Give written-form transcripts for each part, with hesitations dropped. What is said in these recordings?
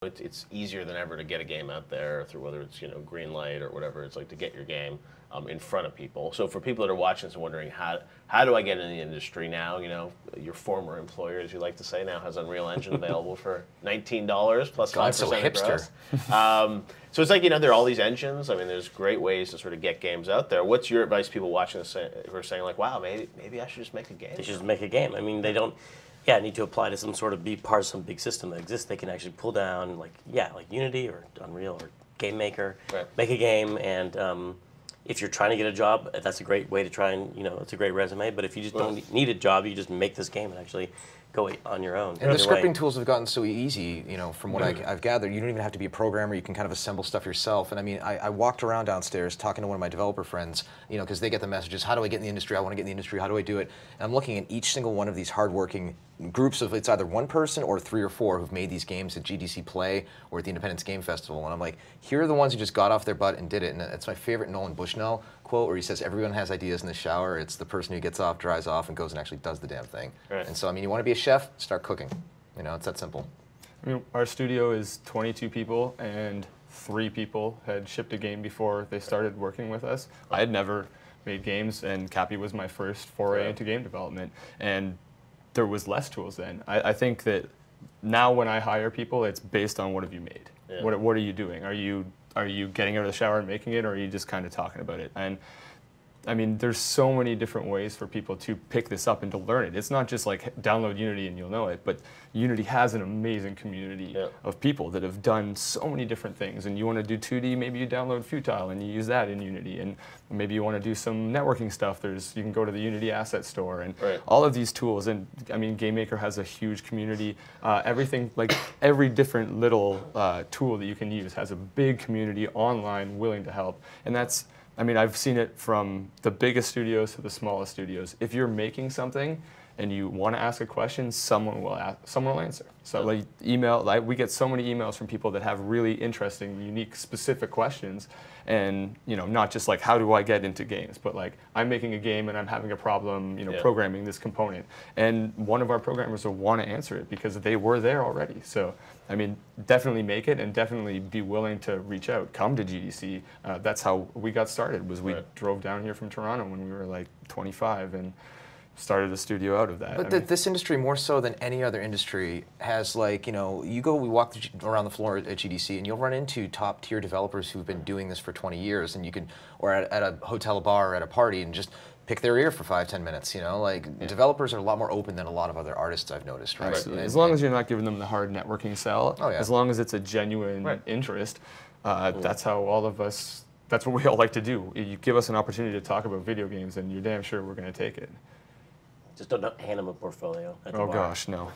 It's easier than ever to get a game out there through whether it's green light or whatever it's like to get your game in front of people. So for people that are watching this and wondering how do I get in the industry now, your former employer, as you like to say, now has Unreal Engine available for $19 plus 5% so hipster. So it's like there are all these engines. I mean, there's great ways to sort of get games out there. What's your advice to people watching this who are saying like, wow, maybe I should just make a game? They should just make a game. I mean, they don't. Need to apply to some sort of be part of some big system that exists. They can actually pull down like Unity or Unreal or Game Maker, make a game, and if you're trying to get a job, that's a great way to try and it's a great resume. But if you just don't need a job, you just make this game and actually go on your own. And the scripting tools have gotten so easy, from what I've gathered. You don't even have to be a programmer. You can kind of assemble stuff yourself. And I mean, I walked around downstairs talking to one of my developer friends, because they get the messages, how do I get in the industry? I want to get in the industry. How do I do it? And I'm looking at each single one of these hardworking groups of, it's either one person or 3 or 4 who've made these games at GDC Play or at the Independence Game Festival. And I'm like, here are the ones who just got off their butt and did it. And it's my favorite Nolan Bushnell quote where he says, everyone has ideas in the shower. It's the person who gets off, dries off, and goes and actually does the damn thing. Right. And so, I mean, you want to be a chef, start cooking. It's that simple. I mean, our studio is 22 people, and 3 people had shipped a game before they started working with us. I had never made games, and Cappy was my first foray into game development. And there was less tools then. I think that now when I hire people, it's based on what have you made? Yeah. What are you doing? Are you getting out of the shower and making it, or are you just kind of talking about it? And I mean, there's so many different ways for people to pick this up and to learn it. It's not just like download Unity and you'll know it, but Unity has an amazing community of people that have done so many different things. And you want to do 2D, maybe you download Futile and you use that in Unity. And maybe you want to do some networking stuff. You can go to the Unity Asset Store and all of these tools. And I mean, Game Maker has a huge community. Everything, like every different little tool that you can use has a big community online willing to help. And that's, I mean, I've seen it from the biggest studios to the smallest studios. If you're making something and you want to ask a question, someone will answer. So like we get so many emails from people that have really interesting, unique, specific questions, and not just like how do I get into games, but like I'm making a game and I'm having a problem, programming this component, and one of our programmers will want to answer it because they were there already. So I mean, definitely make it, and definitely be willing to reach out. Come to GDC. That's how we got started. Was we drove down here from Toronto when we were like 25 and started a studio out of that. But this industry, more so than any other industry, has like, we walk around the floor at GDC and you'll run into top tier developers who've been doing this for 20 years, and you can, or at a hotel bar or at a party, and just pick their ear for 5-10 minutes. Developers are a lot more open than a lot of other artists I've noticed, right? As long as you're not giving them the hard networking sell, as long as it's a genuine interest, that's how all of us, that's what we all like to do. You give us an opportunity to talk about video games and you're damn sure we're going to take it. Just don't hand them a portfolio. Oh gosh, no.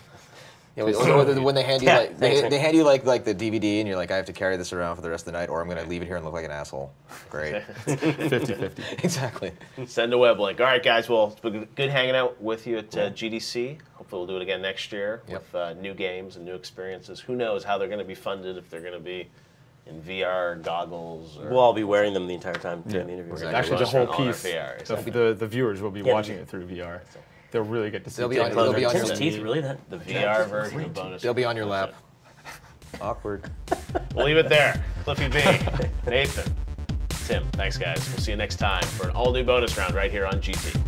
Yeah, when they hand you they hand you like the DVD and you're like, I have to carry this around for the rest of the night, or I'm going to leave it here and look like an asshole. Great. 50-50. Exactly. Send a web link. All right, guys. Well, it's been good hanging out with you at GDC. Hopefully, we'll do it again next year with new games and new experiences. Who knows how they're going to be funded? If they're going to be in VR goggles. We'll all be wearing them the entire time during the interview. Exactly. Actually, the whole piece. The viewers will be watching it through VR. They'll really get to see. They'll be on your teeth, really? The VR version of bonus. They'll be on your lap. Awkward. We'll leave it there. Cliffy B, Nathan, Tim, thanks guys. We'll see you next time for an all-new bonus round right here on GT.